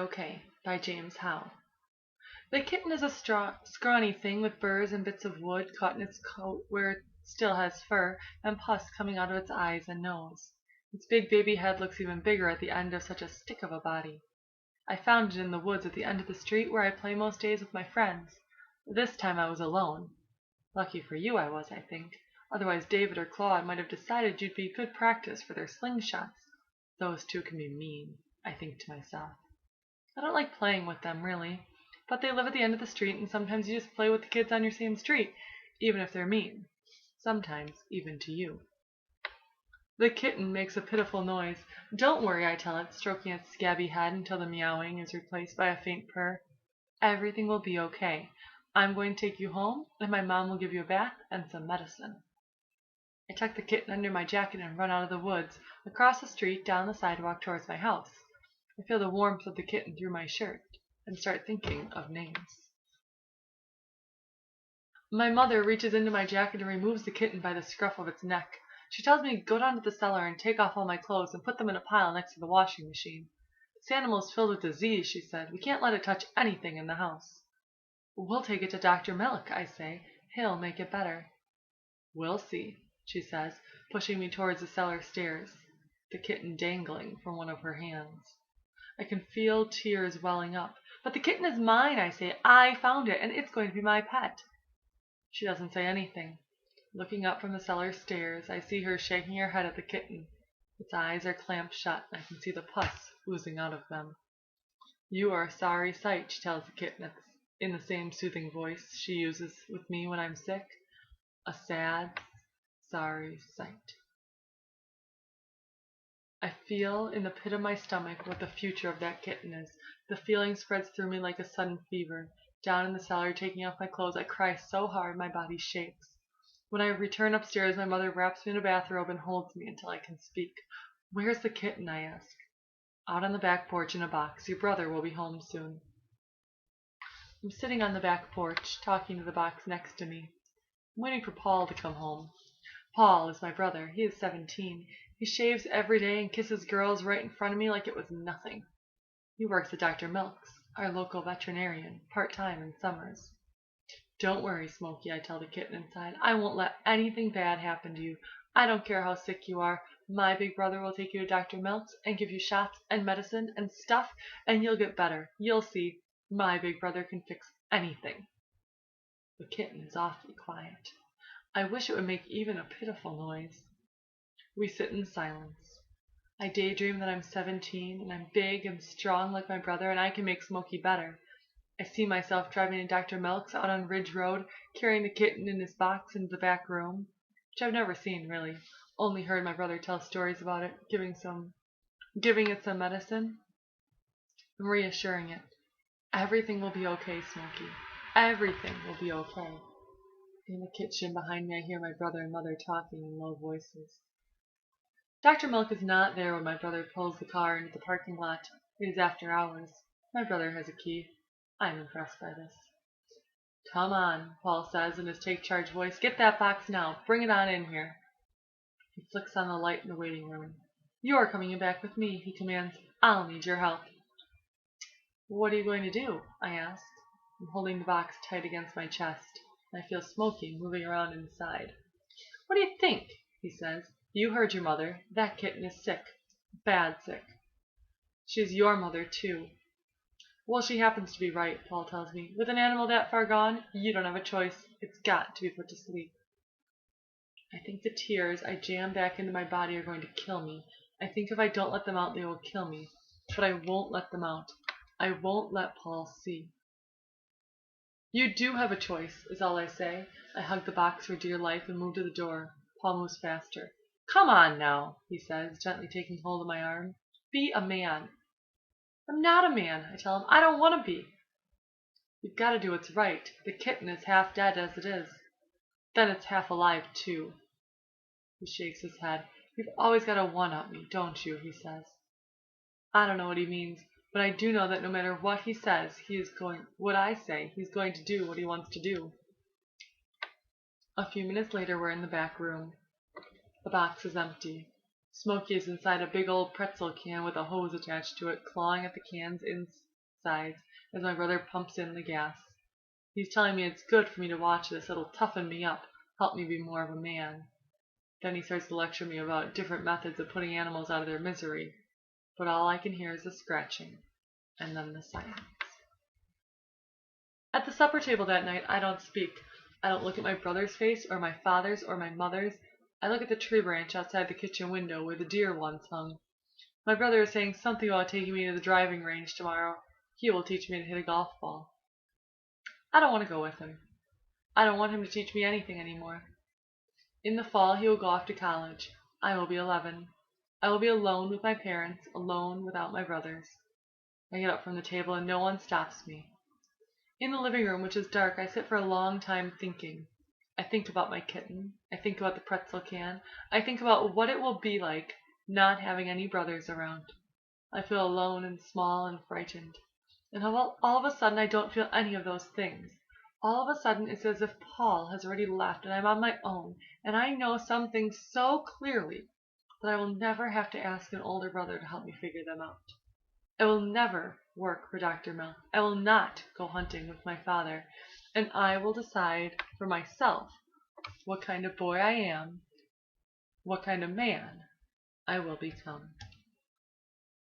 Okay, by James Howe. The kitten is a scrawny thing with burrs and bits of wood caught in its coat where it still has fur, and pus coming out of its eyes and nose. Its big baby head looks even bigger at the end of such a stick of a body. I found it in the woods at the end of the street where I play most days with my friends. This time I was alone. Lucky for you I was, I think. Otherwise David or Claude might have decided you'd be good practice for their slingshots. Those two can be mean, I think to myself. I don't like playing with them, really. But they live at the end of the street, and sometimes you just play with the kids on your same street, even if they're mean. Sometimes even to you. The kitten makes a pitiful noise. Don't worry, I tell it, stroking its scabby head until the meowing is replaced by a faint purr. Everything will be okay. I'm going to take you home, and my mom will give you a bath and some medicine. I tuck the kitten under my jacket and run out of the woods, across the street, down the sidewalk towards my house. I feel the warmth of the kitten through my shirt and start thinking of names. My mother reaches into my jacket and removes the kitten by the scruff of its neck. She tells me to go down to the cellar and take off all my clothes and put them in a pile next to the washing machine. This animal is filled with disease, she said. We can't let it touch anything in the house. We'll take it to Dr. Milk, I say. He'll make it better. We'll see, she says, pushing me towards the cellar stairs, the kitten dangling from one of her hands. I can feel tears welling up. But the kitten is mine, I say. I found it, and it's going to be my pet. She doesn't say anything. Looking up from the cellar stairs, I see her shaking her head at the kitten. Its eyes are clamped shut, and I can see the pus oozing out of them. You are a sorry sight, she tells the kitten in the same soothing voice she uses with me when I'm sick. A sad, sorry sight. I feel in the pit of my stomach what the future of that kitten is. The feeling spreads through me like a sudden fever. Down in the cellar, taking off my clothes, I cry so hard my body shakes. When I return upstairs, my mother wraps me in a bathrobe and holds me until I can speak. Where's the kitten? I ask. Out on the back porch in a box. Your brother will be home soon. I'm sitting on the back porch, talking to the box next to me. I'm waiting for Paul to come home. Paul is my brother. He is 17. He shaves every day and kisses girls right in front of me like it was nothing. He works at Dr. Milk's, our local veterinarian, part-time in summers. Don't worry, Smokey, I tell the kitten inside. I won't let anything bad happen to you. I don't care how sick you are. My big brother will take you to Dr. Milk's and give you shots and medicine and stuff, and you'll get better. You'll see. My big brother can fix anything. The kitten is awfully quiet. I wish it would make even a pitiful noise. We sit in silence. I daydream that I'm 17 and I'm big and strong like my brother and I can make Smokey better. I see myself driving to Dr. Milk's out on Ridge Road, carrying the kitten in his box into the back room, which I've never seen really, only heard my brother tell stories about it, giving it some medicine and reassuring it. Everything will be okay, Smokey. Everything will be okay. In the kitchen behind me I hear my brother and mother talking in low voices. Dr. Milk is not there when my brother pulls the car into the parking lot. It is after hours. My brother has a key. I'm impressed by this. Come on, Paul says in his take-charge voice. Get that box now. Bring it on in here. He flicks on the light in the waiting room. You're coming back with me, he commands. I'll need your help. What are you going to do? I ask. I'm holding the box tight against my chest, and I feel Smokey moving around inside. What do you think? He says. You heard your mother. That kitten is sick. Bad sick. She's your mother, too. Well, she happens to be right, Paul tells me. With an animal that far gone, you don't have a choice. It's got to be put to sleep. I think the tears I jam back into my body are going to kill me. I think if I don't let them out, they will kill me. But I won't let them out. I won't let Paul see. You do have a choice, is all I say. I hug the box for dear life and move to the door. Paul moves faster. Come on now, he says, gently taking hold of my arm. Be a man. I'm not a man, I tell him. I don't want to be. You've got to do what's right. The kitten is half dead as it is. Then it's half alive, too. He shakes his head. You've always got to one-up me, don't you, he says. I don't know what he means, but I do know that no matter what he says, what I say, he's going to do what he wants to do. A few minutes later, we're in the back room. The box is empty. Smokey is inside a big old pretzel can with a hose attached to it, clawing at the can's sides as my brother pumps in the gas. He's telling me it's good for me to watch this. It'll toughen me up, help me be more of a man. Then he starts to lecture me about different methods of putting animals out of their misery. But all I can hear is the scratching, and then the silence. At the supper table that night, I don't speak. I don't look at my brother's face, or my father's, or my mother's. I look at the tree branch outside the kitchen window where the deer once hung. My brother is saying something about taking me to the driving range tomorrow. He will teach me to hit a golf ball. I don't want to go with him. I don't want him to teach me anything anymore. In the fall he will go off to college. I will be 11. I will be alone with my parents, alone without my brothers. I get up from the table and no one stops me. In the living room, which is dark, I sit for a long time thinking. I think about my kitten. I think about the pretzel can. I think about what it will be like not having any brothers around. I feel alone and small and frightened. And all of a sudden I don't feel any of those things. All of a sudden it's as if Paul has already left and I'm on my own, and I know some things so clearly that I will never have to ask an older brother to help me figure them out. I will never work for Dr. Milk. I will not go hunting with my father, and I will decide for myself what kind of boy I am, what kind of man I will become.